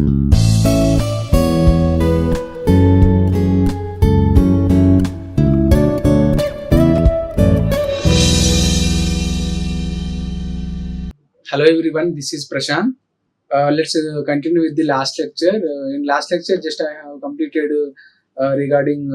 Hello everyone, this is Prashanth. Let's continue with the last lecture. In last lecture, just I have completed regarding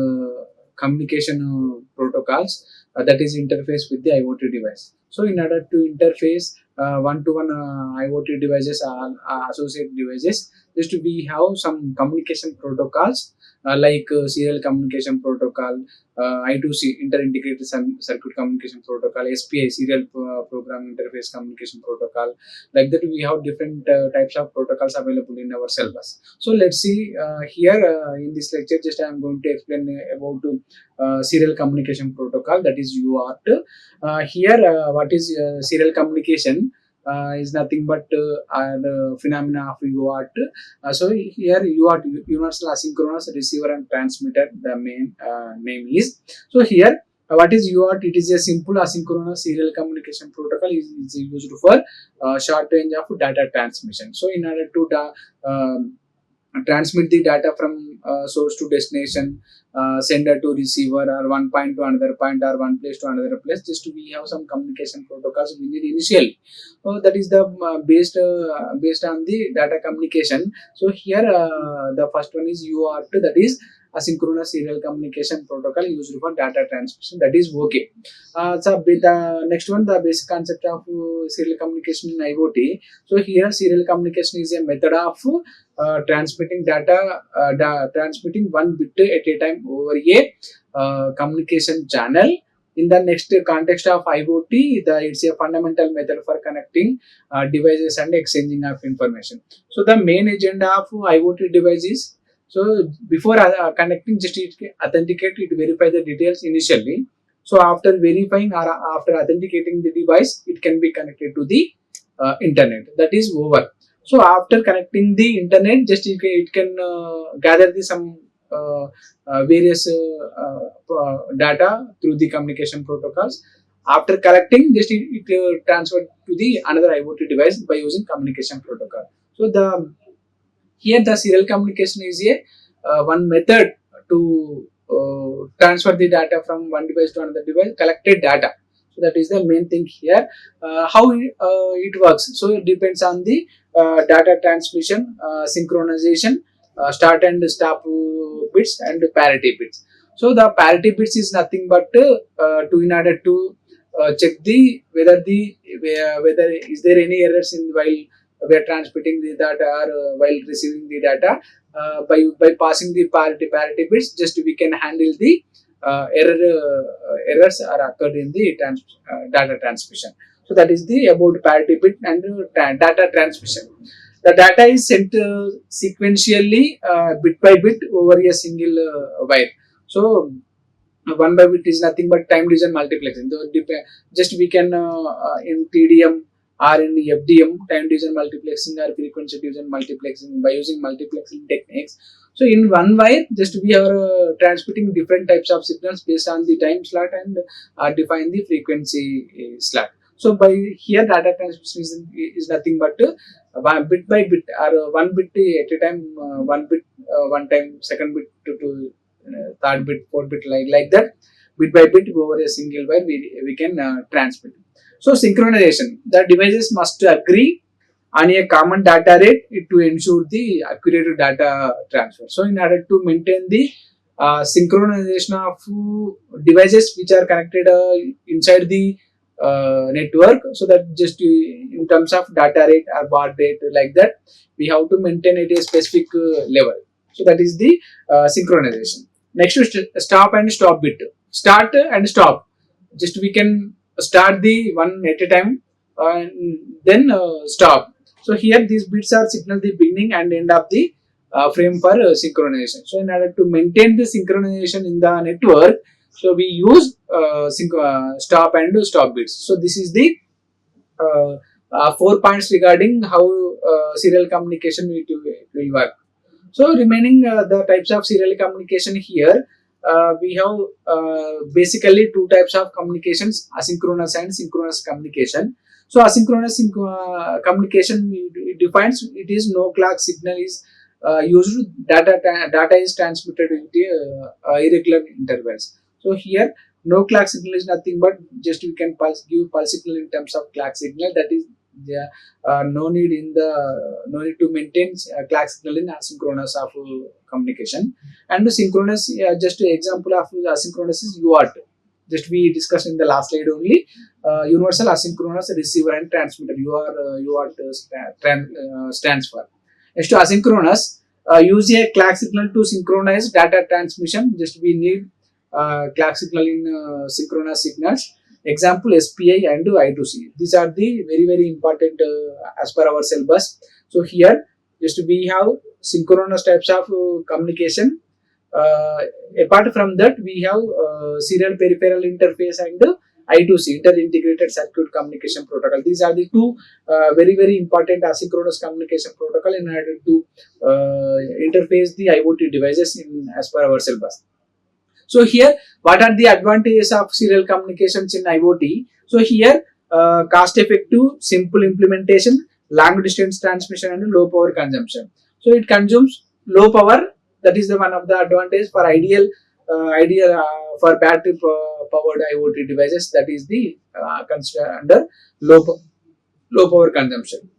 communication protocols, that is interface with the IoT device. So in order to interface one-to-one IoT devices or associate devices, just we have some communication protocols like serial communication protocol, I2C inter-integrated circuit communication protocol, SPI serial program interface communication protocol. Like that, we have different types of protocols available in our syllabus. So let's see here in this lecture. Just I am going to explain about serial communication protocol, that is UART. Here, what is serial communication? Is nothing but phenomena of UART. So here UART, universal asynchronous receiver and transmitter, the main name is. So here what is UART? It is a simple asynchronous serial communication protocol. Is used for short range of data transmission. So in order to transmit the data from source to destination, sender to receiver, or one point to another point, or one place to another place, just we have some communication protocols we need initially. That is the based on the data communication. So here the first one is UART, that is asynchronous serial communication protocol used for data transmission. That is okay. So the next one, the basic concept of serial communication in IoT. So here serial communication is a method of transmitting data, transmitting one bit at a time over a communication channel. In the next context of IoT, it's a fundamental method for connecting devices and exchanging of information. So the main agenda of IoT devices, so before connecting, just it authenticate, it verify the details initially. So after verifying or after authenticating the device, it can be connected to the internet. That is over. So after connecting the internet, just it can gather the some various data through the communication protocols. After collecting, just it transferred to the another IoT device by using communication protocol. So here the serial communication is a one method to transfer the data from one device to another device, collected data. So that is the main thing here. How it works? So it depends on the data transmission, synchronization, start and stop bits, and parity bits. So the parity bits is nothing but in order to check the whether is there any errors in while we are transmitting the data or while receiving the data. By passing the parity bits, just we can handle the errors are occurred in the data transmission. So that is the about parity bit and data transmission. The data is sent sequentially, bit by bit, over a single wire. So one by bit is nothing but time division multiplexing. So just we can in TDM or in FDM, time division multiplexing or frequency division multiplexing, by using multiplexing techniques. So in one wire, just we are transmitting different types of signals based on the time slot and define the frequency slot. So by here data transmission is nothing but one bit by bit, or one bit at a time, one bit one time, second bit to third bit, fourth bit, like that, bit by bit over a single wire we can transmit. So synchronization, the devices must agree on a common data rate to ensure the accurate data transfer. So in order to maintain the synchronization of devices which are connected inside the network, so that just in terms of data rate or baud rate, like that, we have to maintain at a specific level. So that is the synchronization. Next is stop and stop bit. Start and stop. Just we can start the one at a time and then stop. So here these bits are signal the beginning and end of the frame for synchronization. So in order to maintain the synchronization in the network, so we use stop and stop bits. So this is the 4 points regarding how serial communication will work. So remaining the types of serial communication here, we have basically two types of communications: asynchronous and synchronous communication. So asynchronous communication, it defines it is no clock signal is used data is transmitted in the irregular intervals. So here no clock signal is nothing but just you can give pulse signal in terms of clock signal. That is no need to maintain clock signal in asynchronous of communication. And the synchronous, just an example of asynchronous is UART. Just we discussed in the last slide only. Universal asynchronous receiver and transmitter. UART stands for. Next to asynchronous, use a clock signal to synchronize data transmission. Just we need clock signal in synchronous signals. Example SPI and I2C. These are the very important as per our syllabus. So here just we have synchronous types of communication. Apart from that, we have serial peripheral interface and I2C, inter-integrated circuit communication protocol. These are the two very important asynchronous communication protocol in order to interface the IoT devices in as per our syllabus. So here, what are the advantages of serial communications in IoT? So here, cost-effective, simple implementation, long distance transmission, and low power consumption. So it consumes low power. That is the one of the advantage for ideal for battery powered IoT devices. That is the considered under low power consumption.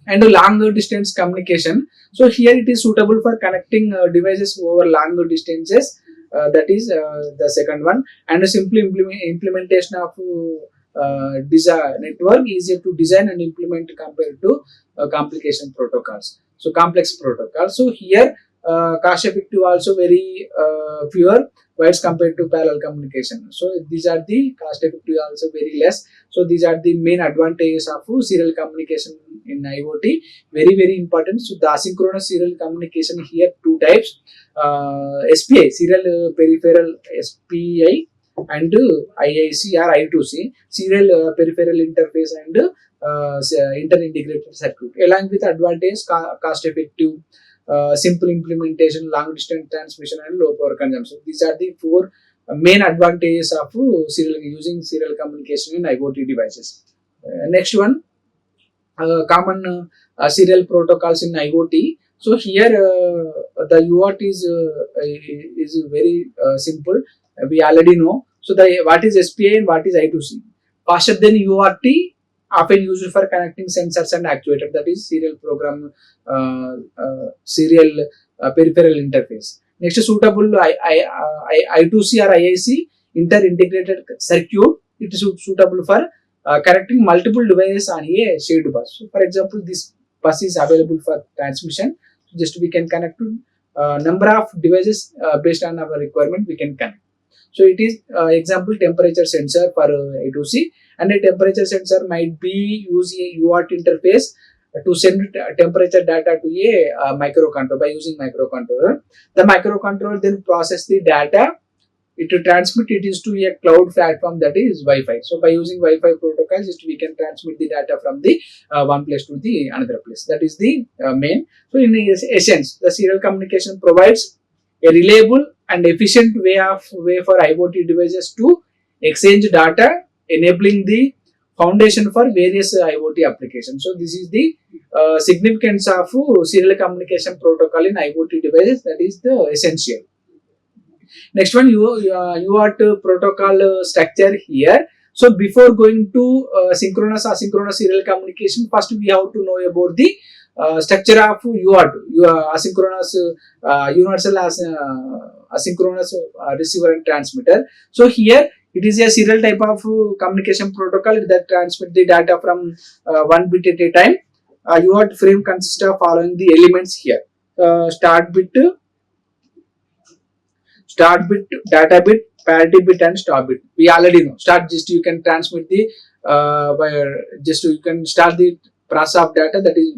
And long distance communication. So here it is suitable for connecting devices over long distances. That is the second one. And a simple implementation of design network, easier to design and implement compared to complication protocols. So complex protocols. So here cost effective, also very fewer while compared to parallel communication. So these are the cost effective, also very less. So these are the main advantages of serial communication in IoT. Very important. So the asynchronous serial communication here two types. SPI, serial peripheral SPI, and IIC or I2C, serial peripheral interface and inter-integrated circuit. Along with advantage, cost effective, simple implementation, long distance transmission, and low power consumption. These are the four main advantages of using serial communication in IoT devices. Next one, common serial protocols in IoT. So here the UART is very simple. We already know. So the what is SPI and what is I2C? Faster than UART, often used for connecting sensors and actuators. That is serial program, serial peripheral interface. Next, suitable I2C or IIC, inter-integrated circuit. It is suitable for connecting multiple devices on a shared bus. So for example, this bus is available for transmission. Just we can connect to number of devices based on our requirement. We can connect. So it is example temperature sensor for I2C, and a temperature sensor might be using a UART interface to send temperature data to a microcontroller by using microcontroller. The microcontroller then process the data. It will transmit it is to a cloud platform, that is Wi-Fi. So by using Wi-Fi protocols, just we can transmit the data from the one place to the another place. That is the main. So in essence, the serial communication provides a reliable and efficient way for IoT devices to exchange data, enabling the foundation for various IoT applications. So this is the significance of serial communication protocol in IoT devices. That is the essential. Next one, UART protocol structure here. So before going to synchronous asynchronous serial communication, first we have to know about the structure of UART, asynchronous universal asynchronous receiver and transmitter. So here it is a serial type of communication protocol that transmit the data from one bit at a time. UART frame consists of following the elements here: start bit, data bit, parity bit, and stop bit. We already know. Start, just you can transmit the just you can start the process of data, that is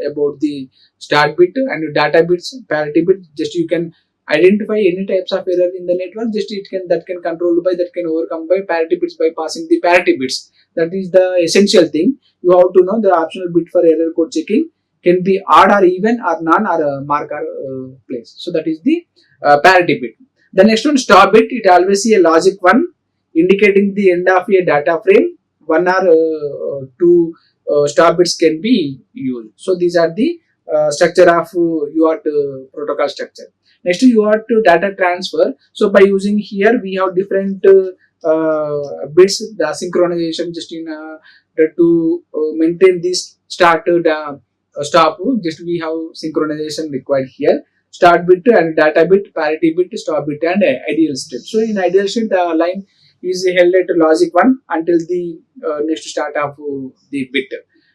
about the start bit, and data bits, parity bit. Just you can identify any types of error in the network. Just it can controlled by, that can overcome by parity bits by passing the parity bits. That is the essential thing. You have to know the optional bit for error code checking can be odd or even or none or mark or place. So that is the parity bit. The next one, stop bit. It always see a logic 1 indicating the end of a data frame. 1 or 2 stop bits can be used. So these are the structure of UART protocol structure. Next, UART data transfer. So by using here, we have different bits, the synchronization just in to maintain this start stop. Just we have synchronization required here. Start bit and data bit, parity bit, stop bit, and ideal state. So in ideal state, the line is held at logic 1 until the next start of the bit.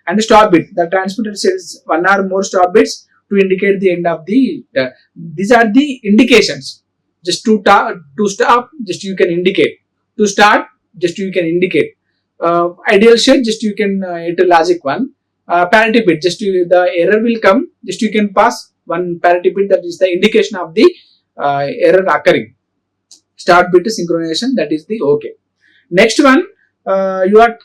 And the stop bit, the transmitter sends one or more stop bits to indicate the end of the. These are the indications. Just to stop, just you can indicate. To start, just you can indicate. Ideal state, just you can enter logic 1. Parity bit, just the error will come, just you can pass one parity bit, that is the indication of the error occurring. Start bit synchronization, that is the okay. Next one, you are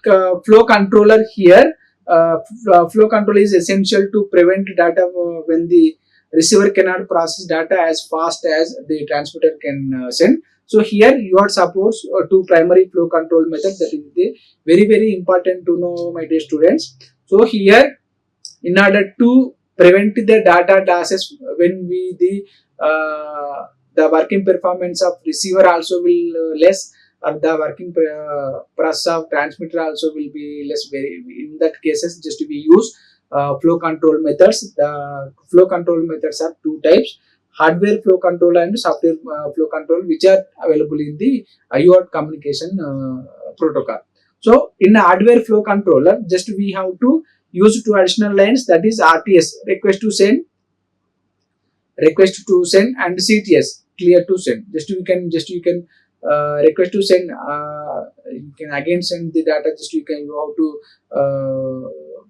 flow controller here. Flow control is essential to prevent data when the receiver cannot process data as fast as the transmitter can send. So here UART supports two primary flow control methods. That is the very important to know, my dear students. So here, in order to prevent the data losses when we the working performance of receiver also will less, or the working process of transmitter also will be less. Very in that cases, just we use flow control methods. The flow control methods are two types: hardware flow controller and software flow control, which are available in the UART communication protocol. So in a hardware flow controller, just we have to use two additional lines, that is RTS, request to send, and CTS, clear to send. Just you can request to send, you can again send the data. Just you have to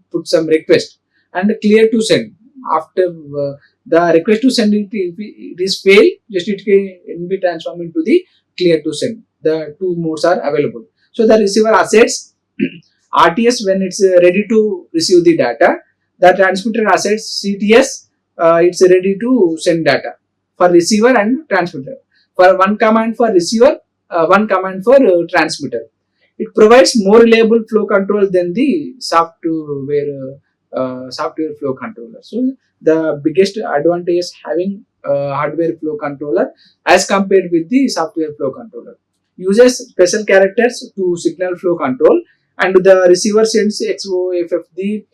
put some request, and clear to send. After the request to send, if it is fail, just it can be transformed into the clear to send. The two modes are available. So the receiver assets RTS when it's ready to receive the data. The transmitter assets CTS, it's ready to send data for receiver and transmitter. For one command for receiver, one command for transmitter. It provides more reliable flow control than the software flow controller. So the biggest advantage is having hardware flow controller as compared with the software flow controller. Uses special characters to signal flow control, and the receiver sends XOFF the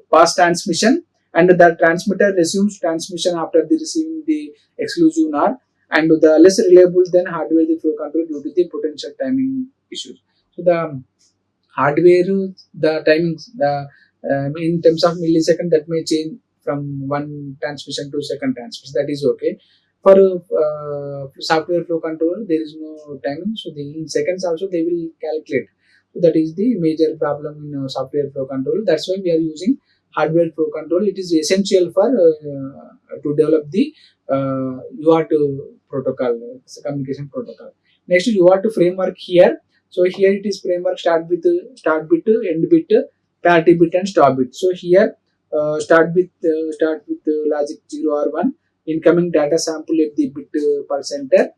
pass transmission, and the transmitter resumes transmission after the receiving the exclusive NOR, and the less reliable than hardware the flow control due to the potential timing issues. So the hardware, the timings, the in terms of millisecond, that may change from one transmission to second transmission. That is okay. For software flow controller, there is no timing, so in seconds also they will calculate. So that is the major problem in software flow control. That's why we are using hardware flow control. It is essential for to develop the UART protocol, communication protocol. Next, UART framework here. So here it is framework start bit, end bit, parity bit, and stop bit. So here start with logic 0 or 1. Incoming data sample at the bit per center.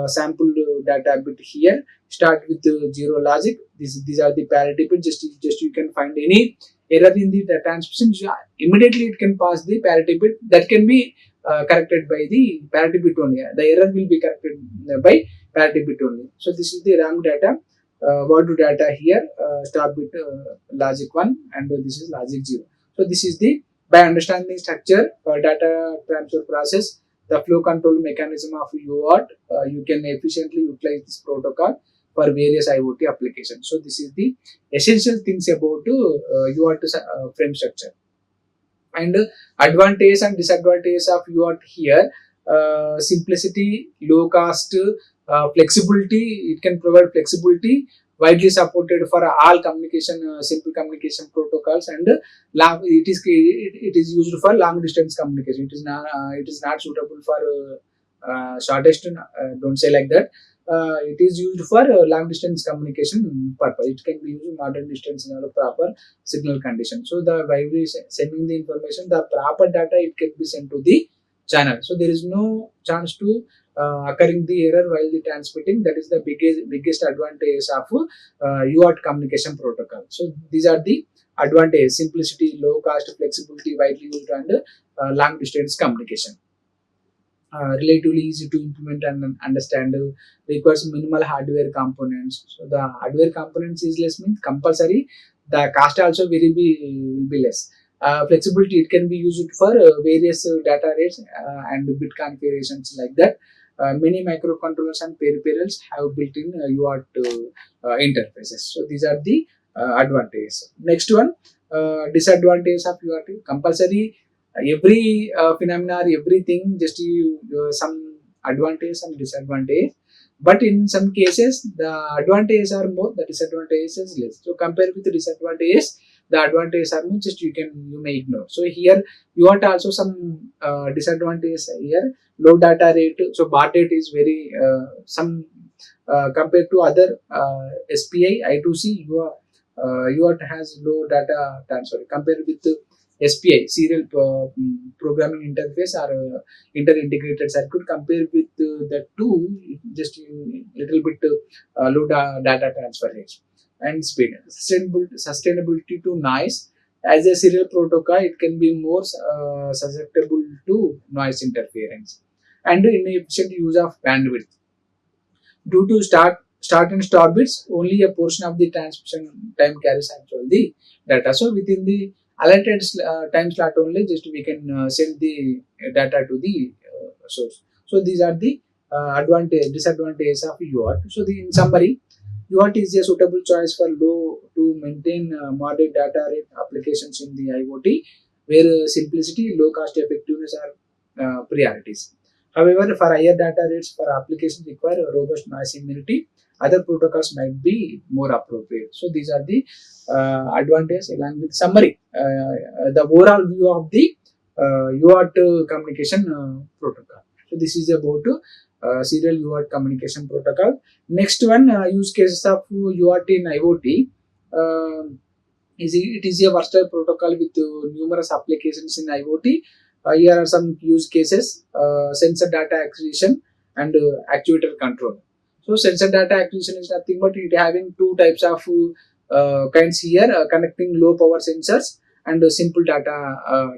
Sample data bit here. Start with 0 logic. These are the parity bit. Just you can find any error in the transmission. Immediately it can pass the parity bit. That can be corrected by the parity bit only. The error will be corrected by parity bit only. So this is the wrong data. Word to data here. Start bit logic 1, and this is logic 0. So this is the, by understanding structure, data transfer process, the flow control mechanism of UART, you can efficiently utilize this protocol for various IoT applications. So this is the essential things about UART frame structure. And advantage and disadvantage of UART here: simplicity, low cost, flexibility. It can provide flexibility, widely supported for all communication, simple communication protocols, and it is used for long distance communication. It is not suitable for shortest. Don't say like that. It is used for long distance communication purpose. It can be used in modern distance in a proper signal condition. So while we sending the information, the proper data it can be sent to the channel. So there is no chance to occurring the error while the transmitting. That is the biggest advantage of UART communication protocol. So these are the advantage: simplicity, low cost, flexibility, widely used, and long distance communication. Relatively easy to implement and understand, requires minimal hardware components. So the hardware components is less means compulsory, the cost also will be less. Flexibility, it can be used for various data rates and bit configurations like that. Many microcontrollers and peripherals have built-in UART interfaces. So these are the advantages. Next one, disadvantage of UART: compulsory. Every phenomena or everything, just you some advantage, some disadvantage, but in some cases the advantages are more, the disadvantages is less. So compared with the disadvantages, the advantages are more, just you may ignore. So here you want also some disadvantages here: low data rate. So baud rate is very some compared to other SPI I2C, UART has low data transfer compared with SPI, serial programming interface, or inter-integrated circuit. Compared with the two, just little bit low data transfer rates and speed. Sustainability to noise. As a serial protocol, it can be more susceptible to noise interference and inefficient use of bandwidth. Due to start and stop bits, only a portion of the transmission time carries actual the data. So within the allotted time slot only, just we can send the data to the source. So these are the disadvantages of UART. So in summary, UART is a suitable choice for low to maintain moderate data rate applications in the IoT, where simplicity, low cost effectiveness are priorities. However, for higher data rates, for applications require a robust noise immunity, other protocols might be more appropriate. So these are the advantages along with summary. The overall view of the UART communication protocol. So this is about serial UART communication protocol. Next one, use cases of UART in IoT. It is a versatile protocol with numerous applications in IoT. Here are some use cases: sensor data acquisition and actuator control. So sensor data acquisition is nothing but it having two types of kinds here: connecting low power sensors and simple data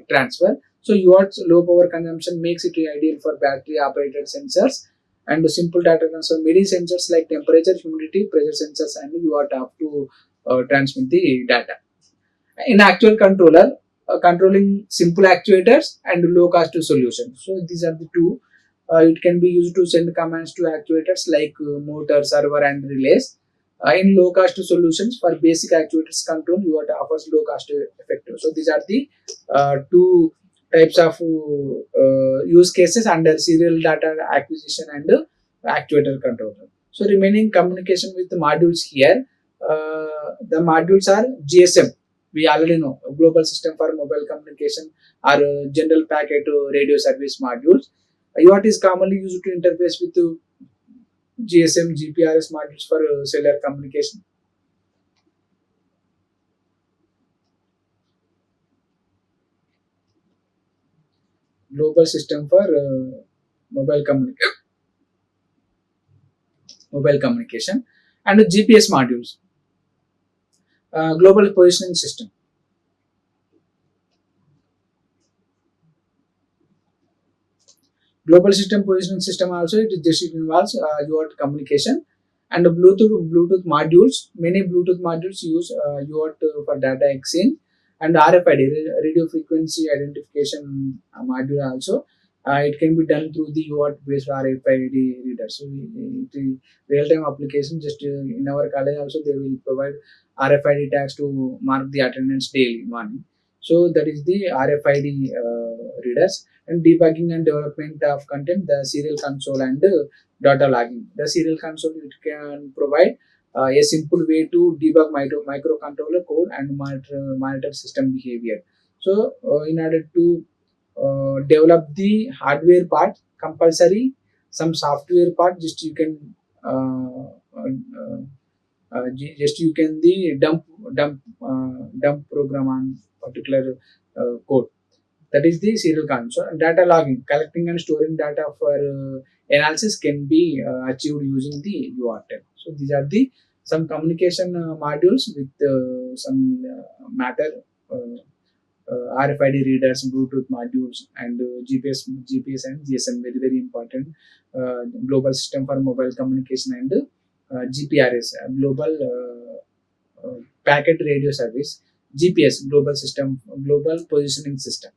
transfer. So UART's low power consumption makes it ideal for battery operated sensors, and simple data transfer, many sensors like temperature, humidity, pressure sensors, and UART have to transmit the data. In actual controller, controlling simple actuators and low cost solutions. So these are the two. It can be used to send commands to actuators like motor, server, and relays. In low cost solutions for basic actuators control, UART offers low cost effective. So these are the two types of use cases under serial data acquisition and actuator controller. So remaining communication with the modules here. The modules are GSM. We already know global system for mobile communication, or general packet radio service modules. UART is commonly used to interface with GSM, GPRS modules for cellular communication. Global system for mobile communication, and GPS modules. Global positioning system. Global system positioning system also, it involves UART communication and Bluetooth modules. Many Bluetooth modules use UART for data exchange, and RFID, radio frequency identification module also. It can be done through the UART based RFID reader. So real time application, just in our college also they will provide RFID tags to mark the attendance daily morning. So that is the RFID readers. And debugging and development of content, the serial console and data logging. The serial console, it can provide a simple way to debug microcontroller code and monitor system behavior. So in order to develop the hardware part, compulsory, some software part, just you can just you can the dump program on particular code. That is the serial console. And data logging, collecting and storing data for analysis, can be achieved using the UART. So these are the some communication modules with some matter, RFID readers, Bluetooth modules, and GPS and GSM, very very important. Global system for mobile communication, and GPRS, global packet radio service. GPS, global system, global positioning system.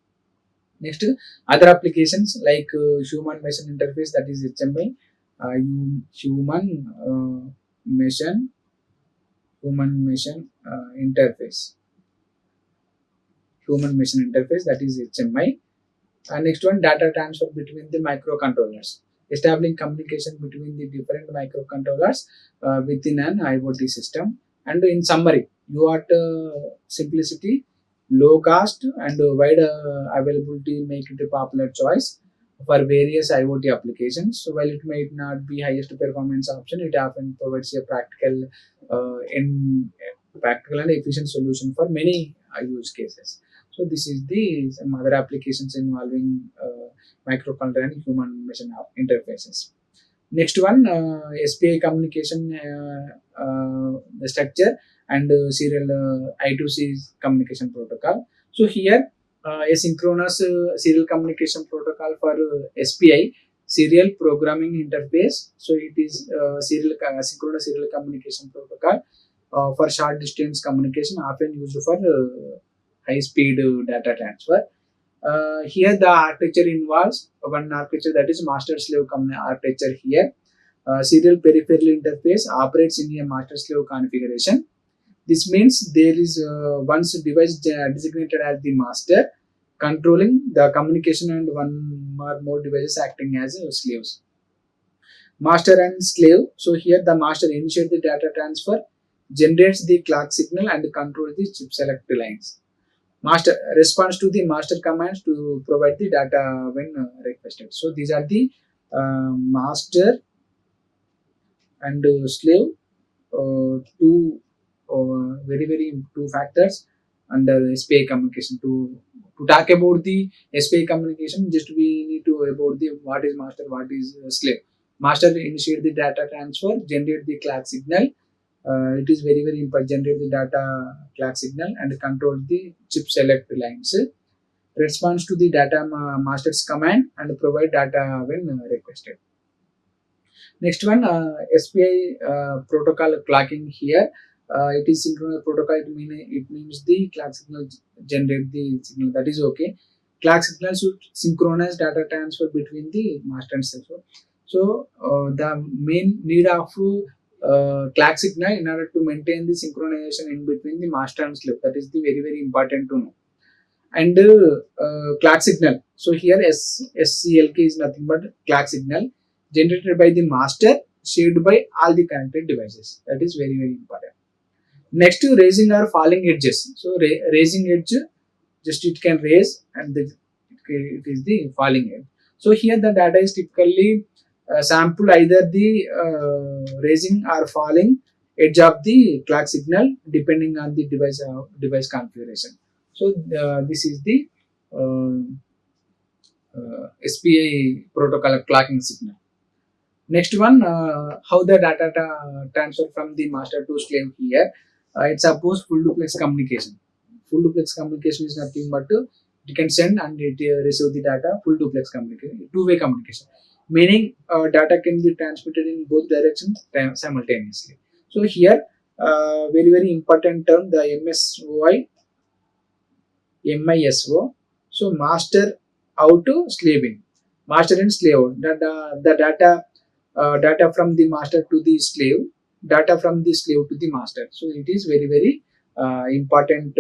Next, other applications like human machine interface, that is HMI, human machine interface, human machine interface, that is HMI. And next one, data transfer between the microcontrollers, establishing communication between the different microcontrollers within an IoT system. And in summary, you are simplicity, low cost, and wide availability make it a popular choice for various IoT applications. So while it might not be highest performance option, it often provides a practical and efficient solution for many use cases. So this is the some other applications involving microcontroller and human machine interfaces. Next one, SPI communication, the structure, and serial I2C communication protocol. So here, asynchronous serial communication protocol for SPI, serial programming interface. So it is synchronous serial communication protocol for short distance communication, often used for high speed data transfer. Here the architecture involves one architecture, that is master slave architecture. Here serial peripheral interface operates in a master slave configuration. This means there is one device designated as the master, controlling the communication, and one or more devices acting as slaves. Master and slave. So here the master initiates the data transfer, generates the clock signal, and controls the chip select lines. Master responds to the master commands to provide the data when requested. So these are the master and slave, two very very two factors under SPI communication. To talk about the SPI communication, just we need to about the what is master, what is slave. Master initiate the data transfer, generate the clock signal. It is very very important. Generate the data clock signal and control the chip select lines. Responds to the data master's command and provide data when requested. Next one, SPI protocol clocking. Here it is synchronous protocol. It means the clock signal generate the signal, that is okay. Clock signal should synchronize data transfer between the master and slave. So the main need of clock signal in order to maintain the synchronization in between the master and slave, that is the very very important to know. And clock signal. So here SCLK is nothing but clock signal generated by the master, shared by all the connected devices. That is very very important. Next, raising or falling edges. So raising edge, just it can raise, and it is the falling edge. So here the data is typically sampled either the raising or falling edge of the clock signal depending on the device configuration. So this is the SPI protocol clocking signal. Next one, how the data transfer from the master to slave. Here it suppose full duplex communication. Full duplex communication is nothing but you can send and it receive the data. Full duplex communication, two-way communication, meaning data can be transmitted in both directions simultaneously. So here very very important term, the MISO. So master out to slave in, master and slave out. The data from the master to the slave, data from the slave to the master. So it is very very important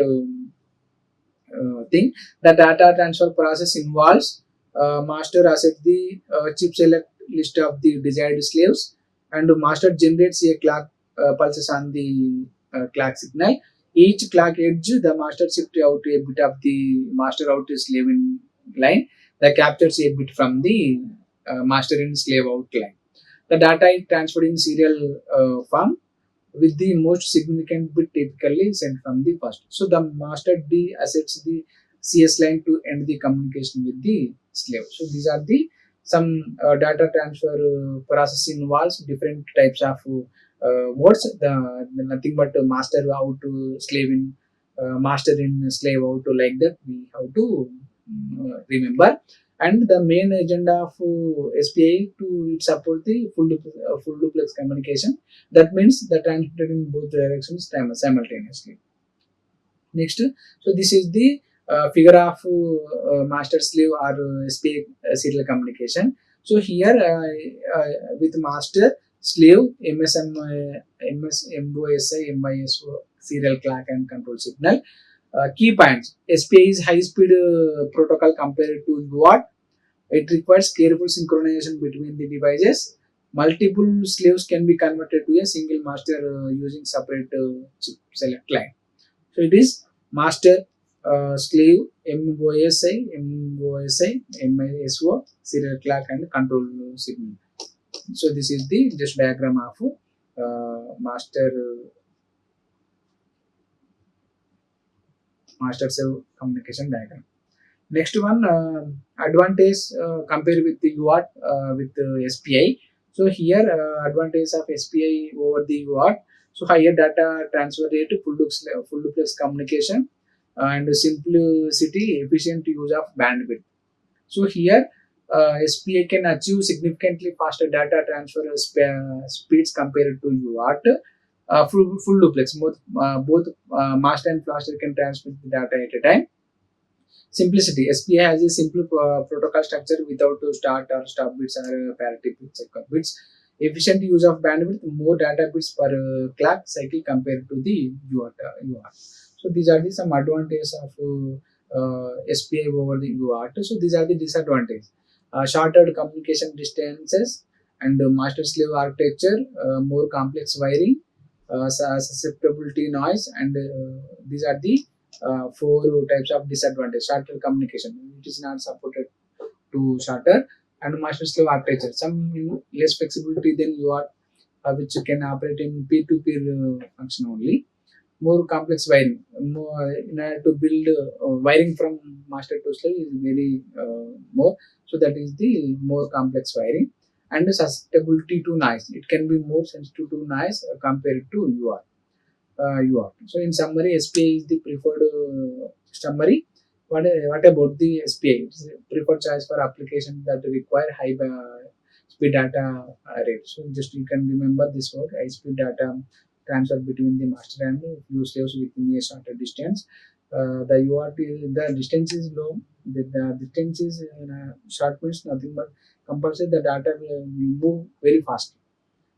thing. The data transfer process involves master assets the chip select list of the desired slaves, and master generates a clock pulses on the clock signal. Each clock edge, the master shift out a bit of the master out slave in line, that captures a bit from the master in slave out line. The data is transferred in serial form, with the most significant bit typically sent from the first. So the master assets the CS line to end the communication with the slave. So these are the some data transfer process involves different types of words, the nothing but master how to slave in, master in slave how to, like that we have to remember. And the main agenda of SPI to support the full duplex communication. That means the transmitted in both directions simultaneously. Next, so this is the figure of master slave or SPI serial communication. So here with master slave MS MOSI MISO serial clock and control signal. Key points: SPI is high speed protocol compared to UART. It requires careful synchronization between the devices. Multiple slaves can be converted to a single master using separate chip select line. So it is master slave MOSI MISO serial clock and control signal. So this is the just diagram of master slave communication diagram. Next one, advantage compared with the UART with SPI. So here advantage of SPI over the UART. So higher data transfer rate, full duplex communication, and simplicity, efficient use of bandwidth. So here SPI can achieve significantly faster data transfer speeds compared to UART. Full duplex, both master and flash can transmit the data at a time. Simplicity. SPI has a simple protocol structure without start or stop bits or parity bits, check bits. Efficient use of bandwidth, more data bits per clock cycle compared to the UART. So these are the some advantages of SPI over the UART. So these are the disadvantages. Shorter communication distances and master slave architecture, more complex wiring, susceptibility noise, and these are the four types of disadvantage. Shorter communication, it is not supported to shorter, and master slave architecture, some less flexibility than you are, which can operate in peer-to-peer function only. More complex wiring, more in order to build wiring from master to slave is very more. So that is the more complex wiring. And the susceptibility to noise, it can be more sensitive to noise compared to UART. So in summary, SPI is the preferred summary. What about the SPI? It is a preferred choice for applications that require high speed data rate. So just you can remember this word: high speed data transfer between the master and few slaves within a shorter distance. The UART, the distance is low. The distance is short means nothing but compulsory the data will move very fast.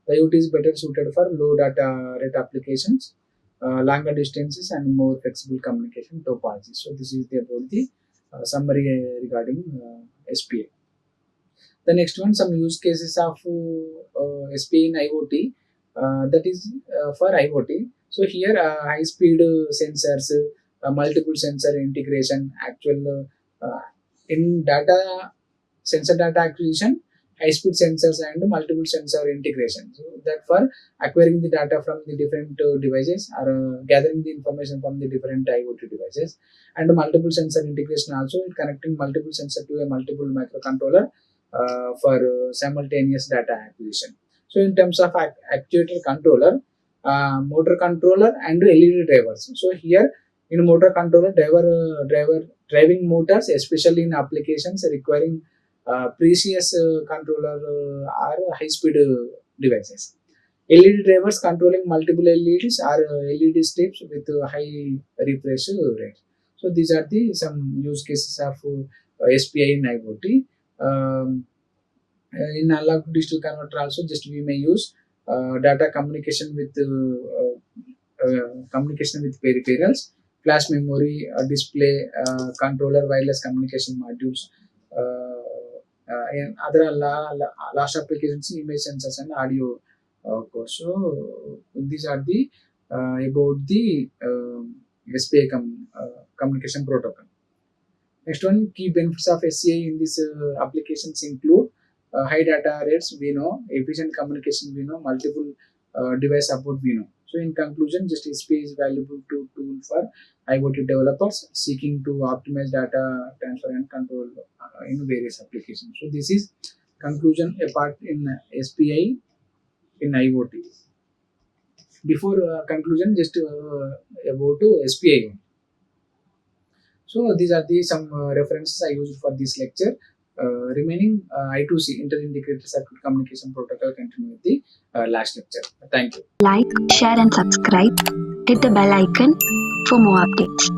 The IoT is better suited for low data rate applications, longer distances, and more flexible communication topology. So this is about the summary regarding SPA. The next one, some use cases of SPA in IoT. That is for IoT. So here, high-speed sensors, multiple sensor integration, actual in data sensor data acquisition, high-speed sensors, and multiple sensor integration. So that for acquiring the data from the different devices or gathering the information from the different IoT devices, and multiple sensor integration also connecting multiple sensor to a multiple microcontroller for simultaneous data acquisition. So in terms of actuator controller, motor controller, and LED drivers. So here in motor controller, driving motors, especially in applications requiring precious controller or high-speed devices. LED drivers controlling multiple LEDs or LED strips with high refresh rate. So these are the some use cases of SPI in IoT. In analog to digital converter also, just we may use data communication with peripherals, flash memory, display, controller, wireless communication modules, and other last applications, image sensors and audio course. So these are the about the SPI communication protocol. Next one, key benefits of SCI in these applications include high data rates, we know, efficient communication, we know, multiple device support, we know. So in conclusion, just SPI is valuable tool for IoT developers seeking to optimize data transfer and control in various applications. So this is conclusion apart in SPI in IoT. Before conclusion, just about SPI. So these are the some references I used for this lecture. Remaining I2C, Inter-Integrated Circuit Communication Protocol, continue with the last lecture. Thank you. Like, share and subscribe. Hit the bell icon for more updates.